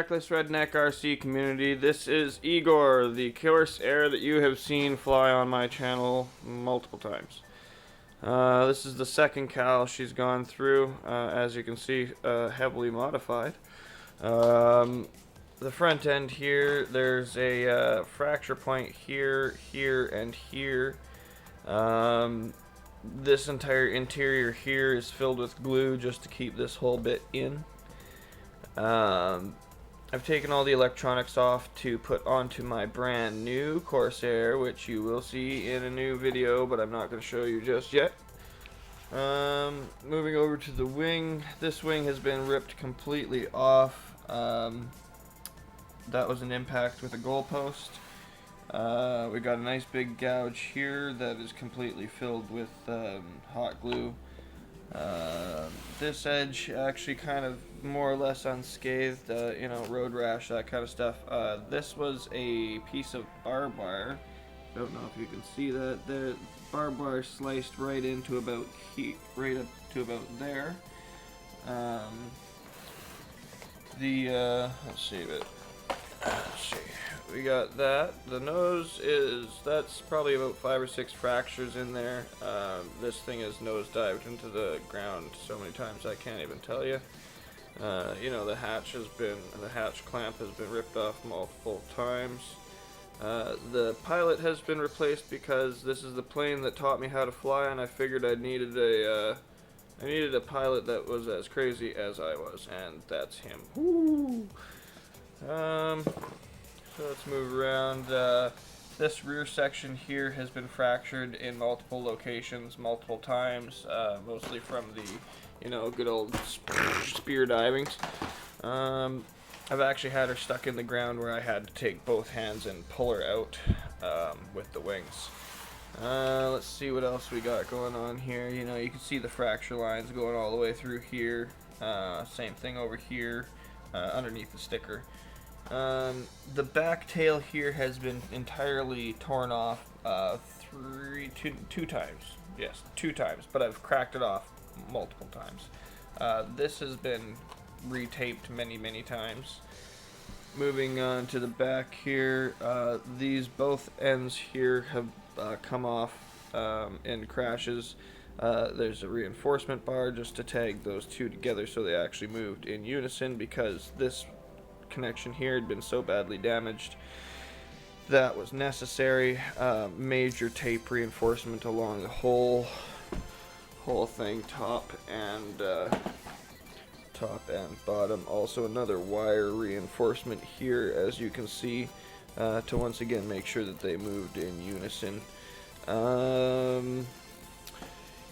Reckless Redneck RC community. This is Igor, the Corsair that you have seen fly on my channel multiple times. This is the second cowl she's gone through, as you can see, heavily modified. The front end here, there's a fracture point here, here, and here. This entire interior here is filled with glue just to keep this whole bit in. I've taken all the electronics off to put onto my brand new Corsair, which you will see in a new video, but I'm not going to show you just yet. Moving over to the wing. This wing has been ripped completely off. That was an impact with a goalpost. We got a nice big gouge here that is completely filled with hot glue. This edge actually kind of more or less unscathed, you know, road rash, that kind of stuff. This was a piece of barbed wire. Don't know if you can see that. The barbed wire sliced right into about right up to about there. Let's see. We got that. The nose that's probably about 5 or 6 fractures in there. This thing is nose dived into the ground so many times I can't even tell you. You know, the hatch clamp has been ripped off multiple times. The pilot has been replaced because this is the plane that taught me how to fly, and I figured I needed a pilot that was as crazy as I was, and that's him. Woo! So let's move around. This rear section here has been fractured in multiple locations, multiple times, mostly from the, you know, good old spear divings. I've actually had her stuck in the ground where I had to take both hands and pull her out with the wings. Let's see what else we got going on here. You know, you can see the fracture lines going all the way through here. Same thing over here, underneath the sticker. The back tail here has been entirely torn off two times. Yes, 2 times, but I've cracked it off multiple times. This has been retaped many times. Moving on to the back here, these both ends here have come off in crashes. There's a reinforcement bar just to tag those two together so they actually moved in unison, because this connection here had been so badly damaged that was necessary. Major tape reinforcement along the whole thing, top and bottom. Also another wire reinforcement here, as you can see, to once again make sure that they moved in unison.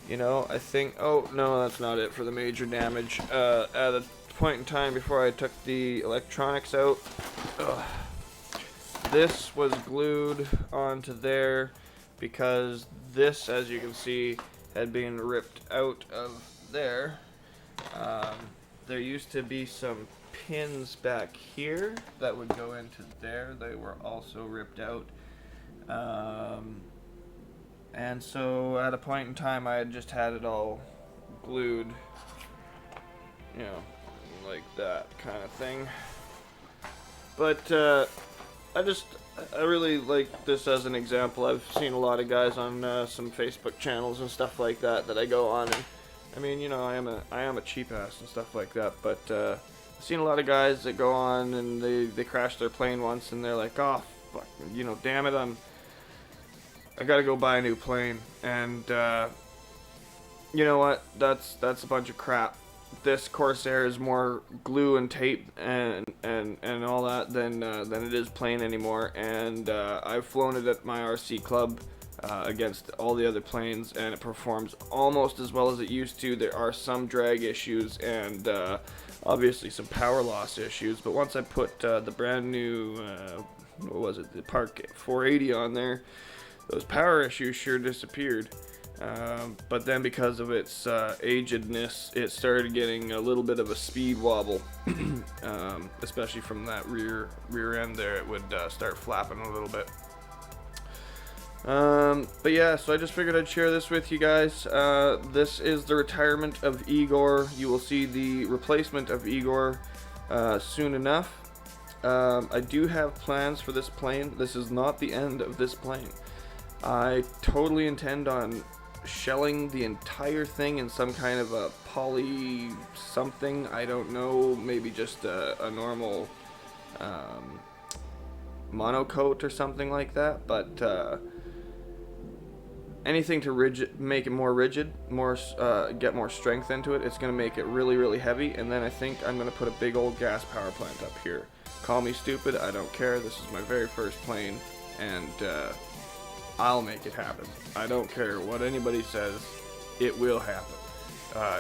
You know, I think, oh no, that's not it for the major damage. At a point in time before I took the electronics out, this was glued onto there because this, as you can see, had been ripped out of there. There used to be some pins back here that would go into there. They were also ripped out. And so at a point in time I had just had it all glued, you know, like that kind of thing. But I really like this as an example. I've seen a lot of guys on some Facebook channels and stuff like that I go on, and I mean, you know, I am a cheap ass and stuff like that, but I've seen a lot of guys that go on and they crash their plane once and they're like, oh fuck, you know, damn it, I gotta go buy a new plane. And you know what, that's a bunch of crap. This Corsair is more glue and tape and all that than it is plane anymore. And I've flown it at my RC club against all the other planes, and it performs almost as well as it used to. There are some drag issues and obviously some power loss issues, but once I put the brand new what was it, the Park 480 on there, those power issues sure disappeared. But then because of its agedness, it started getting a little bit of a speed wobble, especially from that rear end there. It would start flapping a little bit. But yeah, so I just figured I'd share this with you guys. This is the retirement of Igor. You will see the replacement of Igor soon enough. I do have plans for this plane. This is not the end of this plane. I totally intend on shelling the entire thing in some kind of a poly something. I don't know, maybe just a normal monocoat or something like that, but anything to make it more rigid, get more strength into it. It's going to make it really, really heavy, and then I think I'm going to put a big old gas power plant up here. Call me stupid, I don't care. This is my very first plane, and I'll make it happen. I don't care what anybody says, it will happen.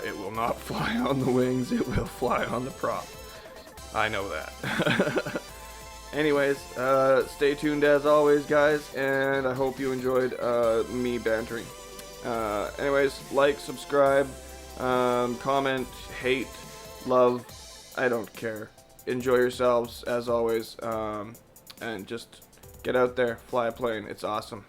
It will not fly on the wings, it will fly on the prop. I know that. Anyways, stay tuned as always, guys, and I hope you enjoyed me bantering. Anyways, like, subscribe, comment, hate, love, I don't care. Enjoy yourselves, as always, and just get out there, fly a plane, it's awesome.